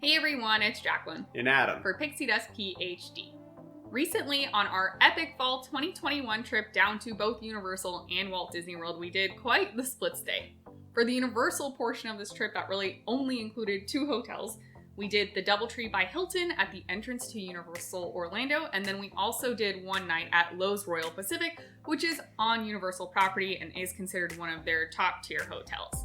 Hey everyone, it's Jacqueline And Adam. for Pixie Dust PhD. Recently, on our epic fall 2021 trip down to both Universal and Walt Disney World, we did quite the split stay. For the Universal portion of this trip that really only included 2 hotels, we did the DoubleTree by Hilton at the entrance to Universal Orlando, and then we also did one night at Loews Royal Pacific, which is on Universal property and is considered one of their top tier hotels.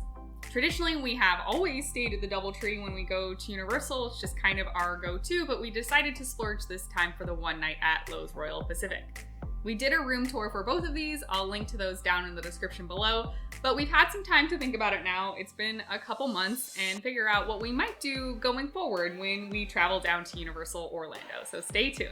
Traditionally, we have always stayed at the DoubleTree when we go to Universal. It's just kind of our go-to, but we decided to splurge this time for the one night at Loews Royal Pacific. We did a room tour for both of these. I'll link to those down in the description below, but we've had some time to think about it now. It's been a couple months and figure out what we might do going forward when we travel down to Universal Orlando, so stay tuned.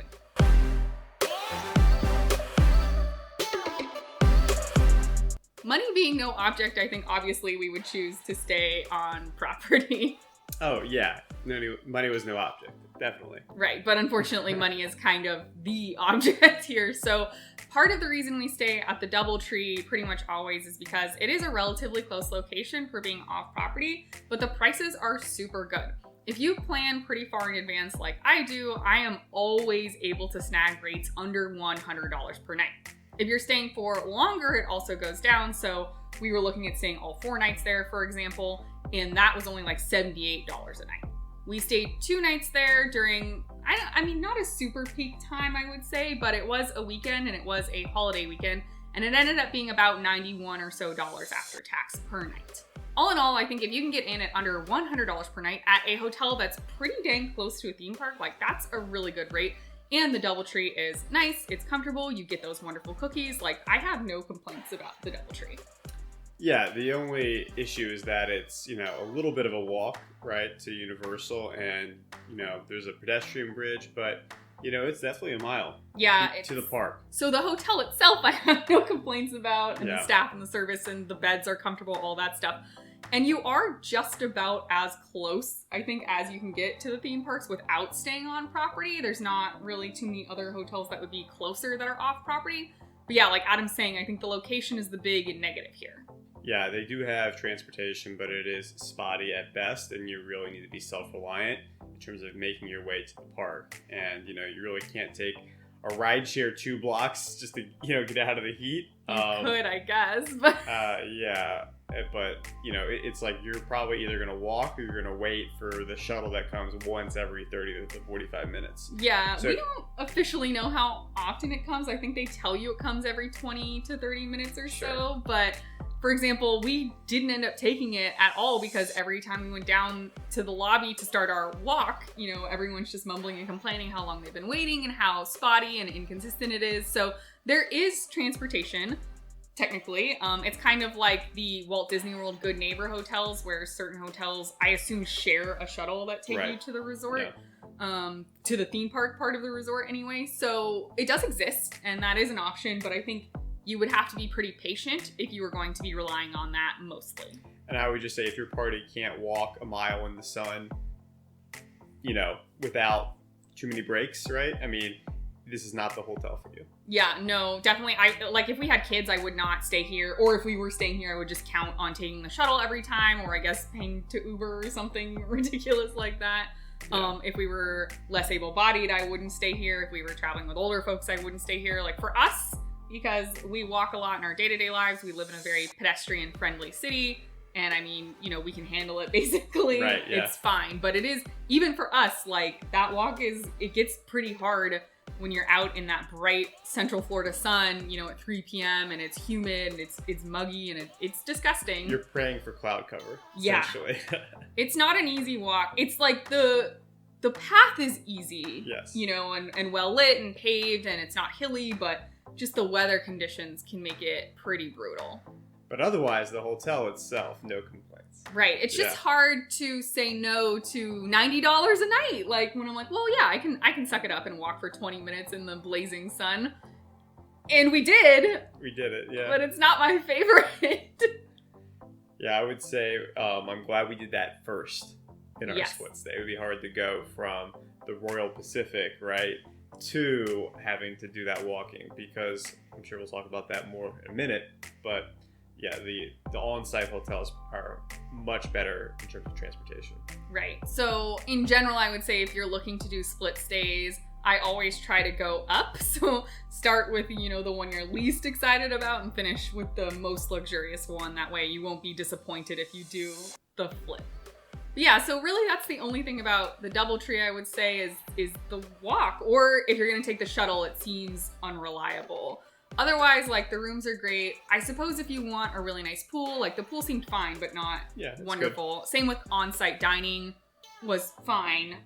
Money being no object, I think obviously we would choose to stay on property. Oh, yeah. Money was no object. Definitely. Right, but unfortunately money is kind of the object here. So part of the reason we stay at the DoubleTree pretty much always is because it is a relatively close location for being off property, but the prices are super good. If you plan pretty far in advance like I do, I am always able to snag rates under $100 per night. If you're staying for longer, it also goes down. So we were looking at staying all 4 nights there, for example, and that was only like $78 a night. We stayed 2 nights there during, I mean, not a super peak time, I would say, but it was a weekend and it was a holiday weekend, and it ended up being about $91 or so after tax per night. All in all, I think if you can get in at under $100 per night at a hotel that's pretty dang close to a theme park, like that's a really good rate. And the DoubleTree is nice, it's comfortable, you get those wonderful cookies. Like, I have no complaints about the DoubleTree. Yeah, the only issue is that it's, a little bit of a walk, right, to Universal, and, there's a pedestrian bridge, but, it's definitely a mile to the park. So the hotel itself, I have no complaints about, and Yeah. the staff and the service and the beds are comfortable, all that stuff. And you are just about as close, I think, as you can get to the theme parks without staying on property. There's not really too many other hotels that would be closer that are off property. But yeah, like Adam's saying, I think the location is the big negative here. Yeah, they do have transportation, but it is spotty at best, and you really need to be self-reliant in terms of making your way to the park. And, you really can't take a rideshare 2 blocks just to, get out of the heat. You could, I guess. But Yeah, but, it's like you're probably either going to walk or you're going to wait for the shuttle that comes once every 30 to 45 minutes. Yeah, so, we don't officially know how often it comes. I think they tell you it comes every 20 to 30 minutes or Sure. so, but for example, we didn't end up taking it at all because every time we went down to the lobby to start our walk, everyone's just mumbling and complaining how long they've been waiting and how spotty and inconsistent it is. So there is transportation, technically. It's kind of like the Walt Disney World Good Neighbor hotels, where certain hotels, I assume, share a shuttle that take you to the resort. Yeah. To the theme park part of the resort anyway. So it does exist, and that is an option, but I think you would have to be pretty patient if you were going to be relying on that mostly. And I would just say if your party can't walk a mile in the sun, without too many breaks, right? I mean, this is not the hotel for you. Yeah, no, definitely. If we had kids, I would not stay here. Or if we were staying here, I would just count on taking the shuttle every time, or I guess paying to Uber or something ridiculous like that. Yeah. If we were less able-bodied, I wouldn't stay here. If we were traveling with older folks, I wouldn't stay here. Like for us, because we walk a lot in our day-to-day lives, we live in a very pedestrian-friendly city, and I mean, we can handle it basically. Right, yeah. It's fine. But it is, even for us, like that walk it gets pretty hard when you're out in that bright Central Florida sun, at 3 p.m. and it's humid and it's muggy and it's disgusting. You're praying for cloud cover, Yeah. essentially. It's not an easy walk. It's like the path is easy, Yes. and well lit and paved, and it's not hilly, but just the weather conditions can make it pretty brutal. But otherwise, the hotel itself, no complaints. Right. It's just hard to say no to $90 a night. Like when I'm like, well, yeah, I can suck it up and walk for 20 minutes in the blazing sun. And we did. We did it, yeah. But it's not my favorite. Yeah, I would say I'm glad we did that first in our Yes. split stay. It would be hard to go from the Royal Pacific, right, to having to do that walking, because I'm sure we'll talk about that more in a minute, but yeah, the on-site hotels are much better in terms of transportation. Right. So in general, I would say if you're looking to do split stays, I always try to go up. So start with, the one you're least excited about and finish with the most luxurious one. That way you won't be disappointed if you do the flip. But yeah, so really that's the only thing about the DoubleTree I would say is the walk. Or if you're going to take the shuttle, it seems unreliable. Otherwise, the rooms are great. I suppose if you want a really nice pool, the pool seemed fine, but not wonderful. Good. Same with on-site dining was fine.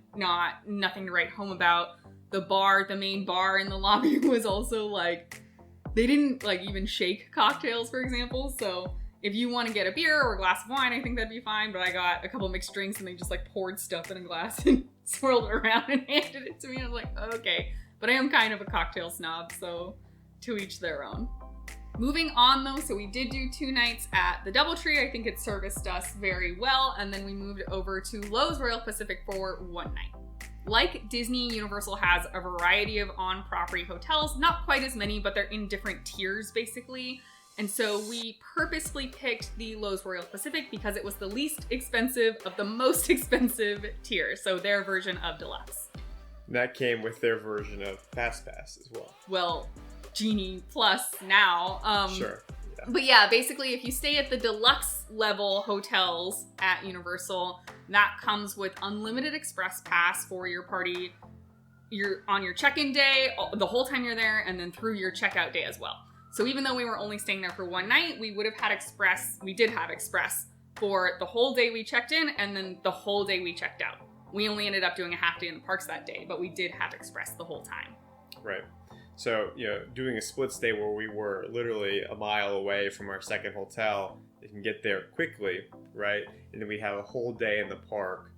Nothing to write home about. The main bar in the lobby was also they didn't even shake cocktails, for example. So if you want to get a beer or a glass of wine, I think that'd be fine. But I got a couple mixed drinks and they just poured stuff in a glass and swirled it around and handed it to me. I was like, okay. But I am kind of a cocktail snob, so to each their own. Moving on though, so we did do 2 nights at the DoubleTree. I think it serviced us very well. And then we moved over to Loews Royal Pacific for 1 night. Like Disney, Universal has a variety of on-property hotels, not quite as many, but they're in different tiers basically. And so we purposely picked the Loews Royal Pacific because it was the least expensive of the most expensive tiers. So their version of deluxe. And that came with their version of Fast Pass as well. Well, Genie Plus now. Sure. Yeah. But yeah, basically if you stay at the deluxe level hotels at Universal, that comes with unlimited express pass for your party. You're on your check-in day, the whole time you're there, and then through your checkout day as well. So even though we were only staying there for 1 night, we did have express for the whole day we checked in and then the whole day we checked out. We only ended up doing a half day in the parks that day, but we did have express the whole time. Right. So, doing a split stay where we were literally a mile away from our second hotel, you can get there quickly, right? And then we have a whole day in the park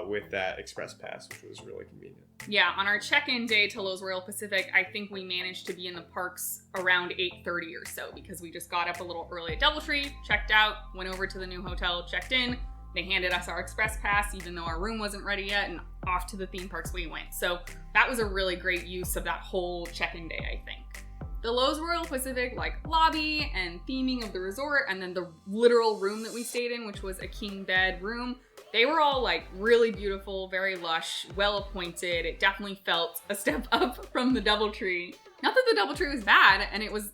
with that express pass, which was really convenient. Yeah, on our check-in day to Loews Royal Pacific, I think we managed to be in the parks around 8:30 or so because we just got up a little early at DoubleTree, checked out, went over to the new hotel, checked in. They handed us our express pass even though our room wasn't ready yet, and off to the theme parks we went. So that was a really great use of that whole check-in day, I think. The Loews Royal Pacific lobby and theming of the resort, and then the literal room that we stayed in, which was a king bed room, they were all really beautiful, very lush, well appointed. It definitely felt a step up from the DoubleTree. Not that the DoubleTree was bad, and it was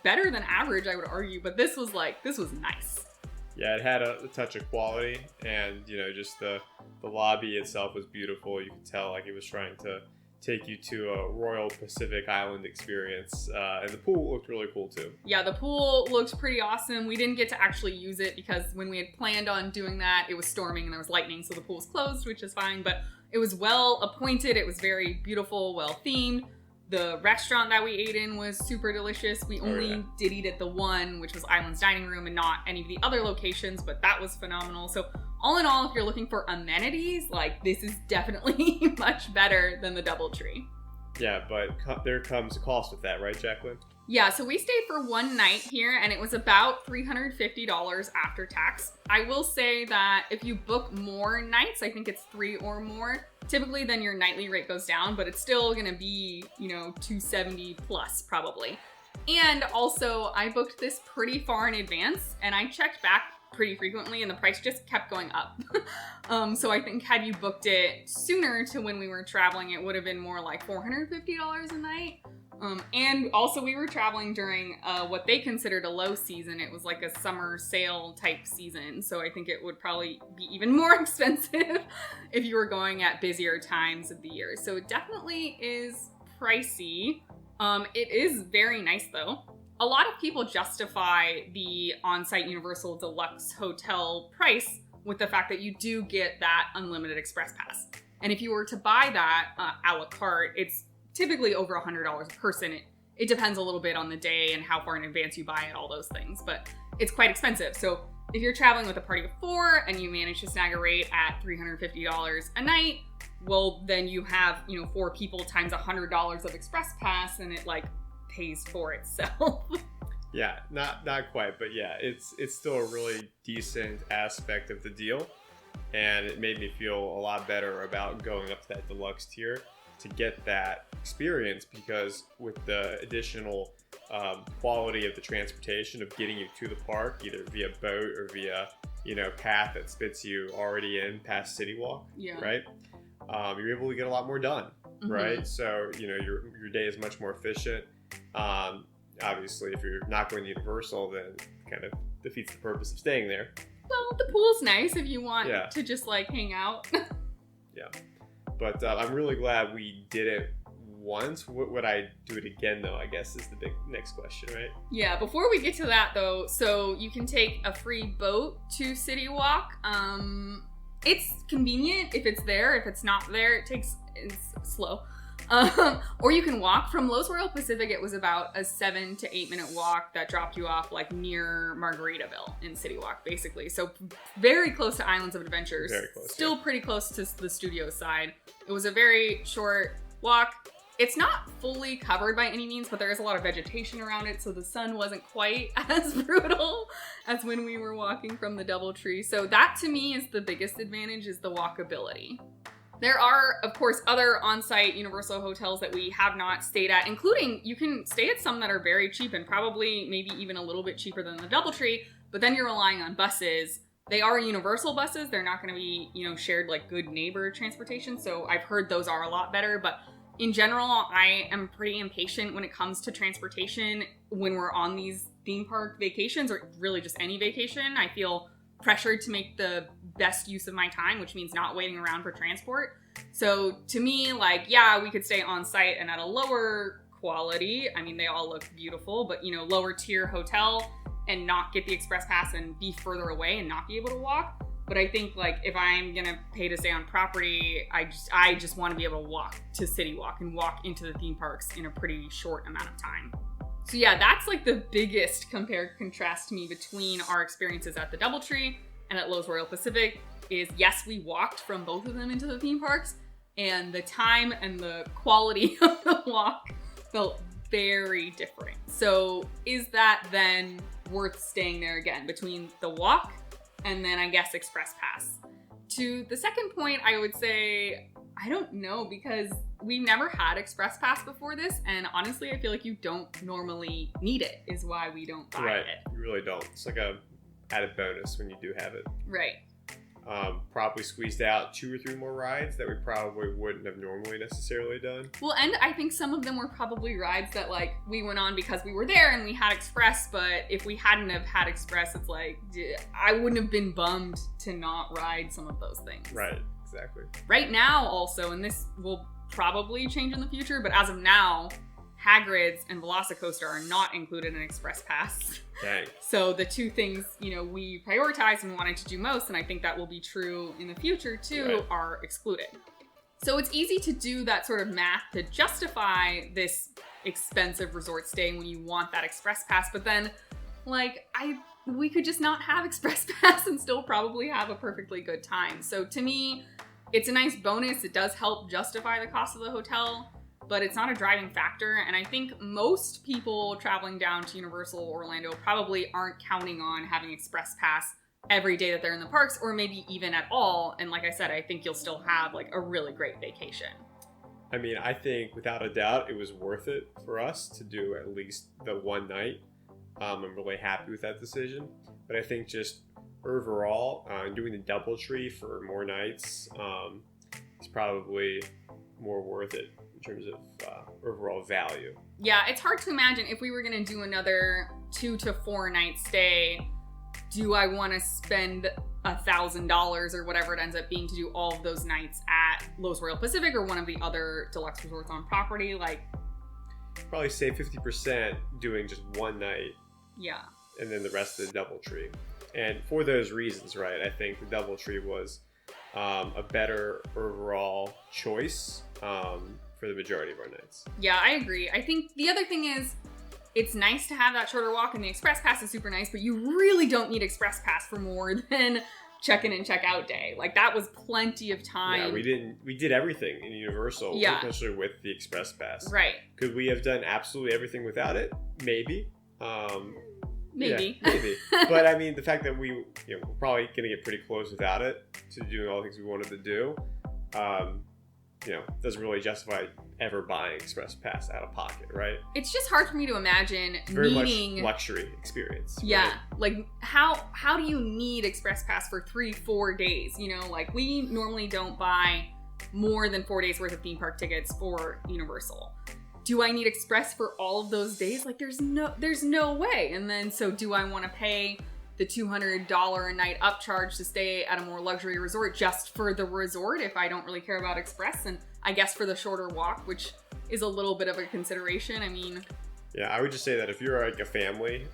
better than average, I would argue, but this was nice. Yeah, it had a touch of quality, and just the lobby itself was beautiful. You could tell it was trying to take you to a Royal Pacific Island experience, and the pool looked really cool too. Yeah, the pool looked pretty awesome. We didn't get to actually use it because when we had planned on doing that, it was storming and there was lightning, so the pool was closed, which is fine, but it was well appointed. It was very beautiful, well themed. The restaurant that we ate in was super delicious. We only did eat at the one, which was Island's Dining Room, and not any of the other locations, but that was phenomenal. So all in all, if you're looking for amenities, this is definitely much better than the DoubleTree. Yeah, but there comes a cost with that, right, Jacqueline? Yeah, so we stayed for 1 night here, and it was about $350 after tax. I will say that if you book more nights, I think it's 3 or more, typically then your nightly rate goes down, but it's still gonna be, $270 plus probably. And also, I booked this pretty far in advance, and I checked back pretty frequently, and the price just kept going up. So I think had you booked it sooner to when we were traveling, it would have been more like $450 a night. And also we were traveling during what they considered a low season. It was like a summer sale type season. So I think it would probably be even more expensive if you were going at busier times of the year. So it definitely is pricey. It is very nice though. A lot of people justify the on-site Universal Deluxe Hotel price with the fact that you do get that unlimited express pass. And if you were to buy that a la carte, it's typically over $100 a person. It depends a little bit on the day and how far in advance you buy it, all those things, but it's quite expensive. So if you're traveling with a party of 4 and you manage to snag a rate at $350 a night, well, then you have, 4 people times $100 of express pass, and it pays for itself. Yeah, not quite, but yeah, it's still a really decent aspect of the deal, and it made me feel a lot better about going up to that deluxe tier. to get that experience, because with the additional quality of the transportation of getting you to the park, either via boat or via path that spits you already in past City Walk, right? You're able to get a lot more done, right? So your day is much more efficient. Obviously, if you're not going to Universal, then kind of defeats the purpose of staying there. Well, the pool's nice if you want to just like hang out. Yeah, but I'm really glad we did it once. Would I do it again, though, I guess is the big next question, right? Yeah, before we get to that, though, so you can take a free boat to City Walk. It's convenient if it's there. If it's not there, it's slow. Or you can walk from Loews Royal Pacific. It was about a 7 to 8 minute walk that dropped you off like near Margaritaville in City Walk, basically. So very close to Islands of Adventures. Very close. Still pretty close to the studio side. It was a very short walk. It's not fully covered by any means, but there is a lot of vegetation around it, so the sun wasn't quite as brutal as when we were walking from the DoubleTree. So that to me is the biggest advantage, is the walkability. There are, of course, other on-site Universal hotels that we have not stayed at, including you can stay at some that are very cheap and probably maybe even a little bit cheaper than the DoubleTree, but then you're relying on buses. They are Universal buses. They're not going to be, shared like Good Neighbor transportation. So I've heard those are a lot better, but in general, I am pretty impatient when it comes to transportation when we're on these theme park vacations, or really just any vacation. I feel pressured to make the best use of my time, which means not waiting around for transport. So to me, we could stay on site and at a lower quality. I mean, they all look beautiful, but lower tier hotel and not get the express pass and be further away and not be able to walk. But I think if I'm gonna pay to stay on property, I just want to be able to walk to City Walk and walk into the theme parks in a pretty short amount of time. So yeah, that's the biggest contrast to me between our experiences at the DoubleTree and at Loews Royal Pacific is, yes, we walked from both of them into the theme parks, and the time and the quality of the walk felt very different. So is that then worth staying there again between the walk and then I guess express pass? To the second point, I would say, I don't know, because we've never had express pass before this, and honestly, I feel like you don't normally need it, is why we don't buy it. You really don't. It's like a added bonus when you do have it. Right. Probably squeezed out 2 or 3 more rides that we probably wouldn't have normally necessarily done. Well, and I think some of them were probably rides that we went on because we were there and we had express, but if we hadn't have had express, it's I wouldn't have been bummed to not ride some of those things. Right, exactly. Right now also, and this will probably change in the future, but as of now, Hagrid's and Velocicoaster are not included in Express Pass. Dang. So the two things, we prioritized and wanted to do most, and I think that will be true in the future too, are excluded. So it's easy to do that sort of math to justify this expensive resort stay when you want that Express Pass, but then, we could just not have Express Pass and still probably have a perfectly good time. So to me, it's a nice bonus. It does help justify the cost of the hotel, but it's not a driving factor. And I think most people traveling down to Universal Orlando probably aren't counting on having Express Pass every day that they're in the parks, or maybe even at all. And like I said, I think you'll still have a really great vacation. I mean, I think without a doubt, it was worth it for us to do at least the one night. I'm really happy with that decision. But I think just overall, doing the DoubleTree for more nights is probably more worth it in terms of overall value. Yeah, it's hard to imagine if we were going to do another 2 to 4 night stay, do I want to spend $1,000 or whatever it ends up being to do all of those nights at Loews Royal Pacific or one of the other deluxe resorts on property? Probably save 50% doing just one night. Yeah. And then the rest of the DoubleTree. And for those reasons, right, I think the DoubleTree was a better overall choice for the majority of our nights. Yeah, I agree. I think the other thing is, it's nice to have that shorter walk, and the Express Pass is super nice, but you really don't need Express Pass for more than check-in and check-out day. That was plenty of time. Yeah, we did everything in Universal, especially with the Express Pass. Right. Could we have done absolutely everything without it? Maybe. Maybe. Yeah, maybe. But I mean, the fact that we're probably going to get pretty close without it to doing all the things we wanted to do, doesn't really justify ever buying Express Pass out of pocket, right? It's just hard for me to imagine Very needing much luxury experience. Yeah, right? like how do you need Express Pass for 3-4 days? Like we normally don't buy more than 4 days worth of theme park tickets for Universal. Do I need Express for all of those days? Like there's no way. And then so do I want to pay the $200 a night upcharge to stay at a more luxury resort just for the resort if I don't really care about Express? And I guess for the shorter walk, which is a little bit of a consideration. I mean, yeah, I would just say that if you're like a family,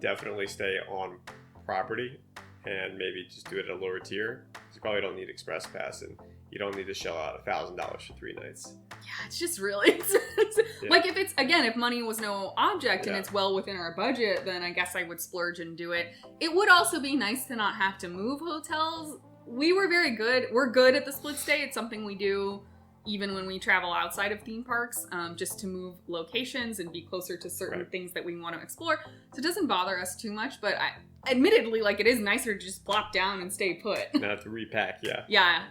definitely stay on property and maybe just do it at a lower tier. You probably don't need Express Pass and you don't need to shell out $1,000 for 3 nights. Yeah, it's just really expensive. Yeah. Like if money was no object and it's well within our budget, then I guess I would splurge and do it. It would also be nice to not have to move hotels. We're good at the split stay. It's something we do even when we travel outside of theme parks, just to move locations and be closer to certain things that we want to explore. So it doesn't bother us too much, but admittedly, like it is nicer to just plop down and stay put. Not have to repack, yeah. Yeah.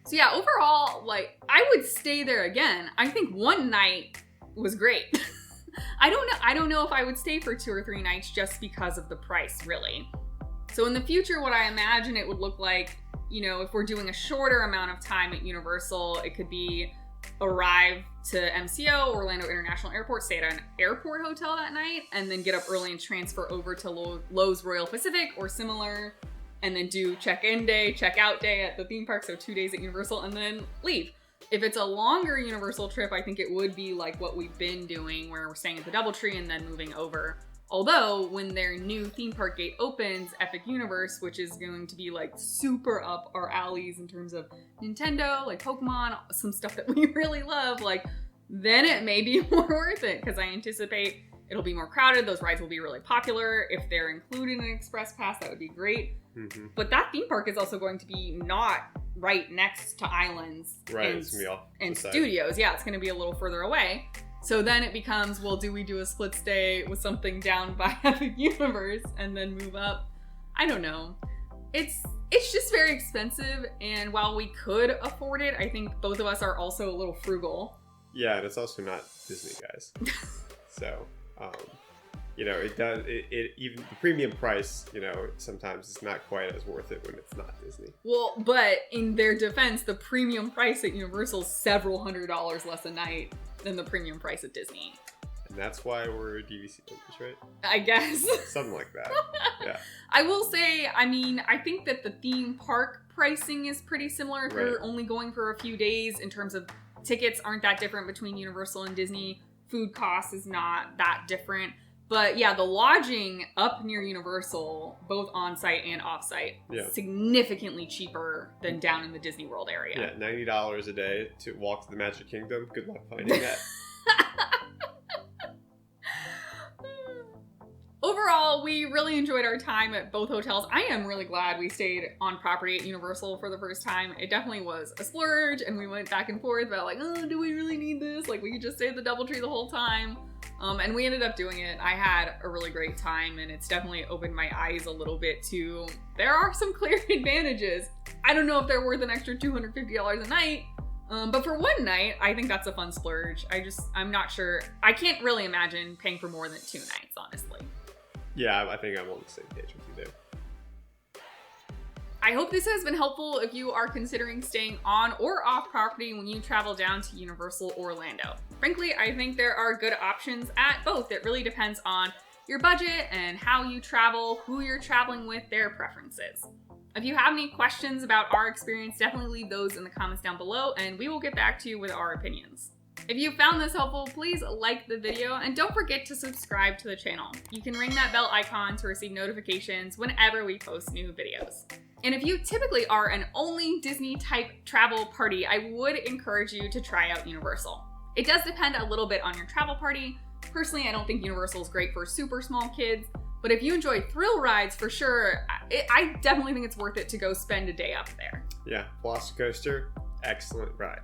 So yeah, overall, like I would stay there again. I think one night was great. I don't know if I would stay for 2 or 3 nights just because of the price, really. So in the future, what I imagine it would look like, if we're doing a shorter amount of time at Universal, it could be arrive to MCO, Orlando International Airport, stay at an airport hotel that night, and then get up early and transfer over to Loews Royal Pacific or similar, and then do check-in day, check-out day at the theme park, so 2 days at Universal, and then leave. If it's a longer Universal trip, I think it would be like what we've been doing, where we're staying at the DoubleTree and then moving over. Although, when their new theme park gate opens, Epic Universe, which is going to be like super up our alleys in terms of Nintendo, like Pokemon, some stuff that we really love, like, then it may be more worth it, because I anticipate it'll be more crowded, those rides will be really popular. If they're included in an Express Pass, that would be great. Mm-hmm. But that theme park is also going to be not right next to islands and studios. Yeah, it's going to be a little further away. So then it becomes, well, do we do a split stay with something down by Epic Universe and then move up? I don't know. It's just very expensive, and while we could afford it, I think both of us are also a little frugal. Yeah, and it's also not Disney, guys. So, even the premium price, sometimes it's not quite as worth it when it's not Disney. Well, but in their defense, the premium price at Universal is several $100s less a night than the premium price at Disney. And that's why we're DVC members, right? I guess. Something like that. Yeah. I will say, I think that the theme park pricing is pretty similar if you're only going for a few days, in terms of tickets aren't that different between Universal and Disney. Food cost is not that different. But yeah, the lodging up near Universal, both on-site and off-site, significantly cheaper than down in the Disney World area. Yeah, $90 a day to walk to the Magic Kingdom. Good luck finding that. Overall, we really enjoyed our time at both hotels. I am really glad we stayed on property at Universal for the first time. It definitely was a splurge, and we went back and forth about like, oh, do we really need this? Like, we could just stay at the DoubleTree the whole time. And we ended up doing it. I had a really great time, and it's definitely opened my eyes a little bit to, there are some clear advantages. I don't know if they're worth an extra $250 a night, but for one night, I think that's a fun splurge. I'm not sure. I can't really imagine paying for more than 2 nights, honestly. Yeah, I think I'm on the same page with you there. I hope this has been helpful if you are considering staying on or off property when you travel down to Universal Orlando. Frankly, I think there are good options at both. It really depends on your budget and how you travel, who you're traveling with, their preferences. If you have any questions about our experience, definitely leave those in the comments down below, and we will get back to you with our opinions. If you found this helpful, please like the video, and don't forget to subscribe to the channel. You can ring that bell icon to receive notifications whenever we post new videos. And if you typically are an only Disney type travel party, I would encourage you to try out Universal. It does depend a little bit on your travel party. Personally, I don't think Universal is great for super small kids, but if you enjoy thrill rides, for sure, I definitely think it's worth it to go spend a day up there. Yeah, Velocicoaster, excellent ride.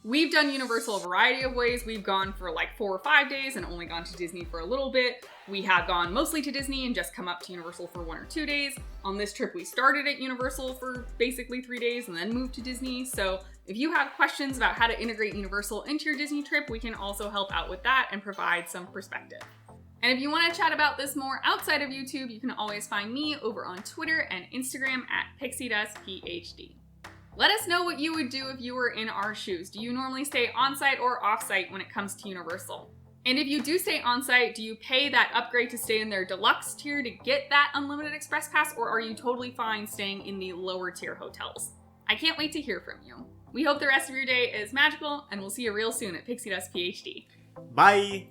We've done Universal a variety of ways. We've gone for like 4 or 5 days and only gone to Disney for a little bit. We have gone mostly to Disney and just come up to Universal for 1 or 2 days. On this trip, we started at Universal for basically 3 days and then moved to Disney. So if you have questions about how to integrate Universal into your Disney trip, we can also help out with that and provide some perspective. And if you want to chat about this more outside of YouTube, you can always find me over on Twitter and Instagram at PixieDustPhD. Let us know what you would do if you were in our shoes. Do you normally stay on-site or off-site when it comes to Universal? And if you do stay on-site, do you pay that upgrade to stay in their deluxe tier to get that unlimited express pass, or are you totally fine staying in the lower tier hotels? I can't wait to hear from you. We hope the rest of your day is magical, and we'll see you real soon at Pixie Dust PhD. Bye!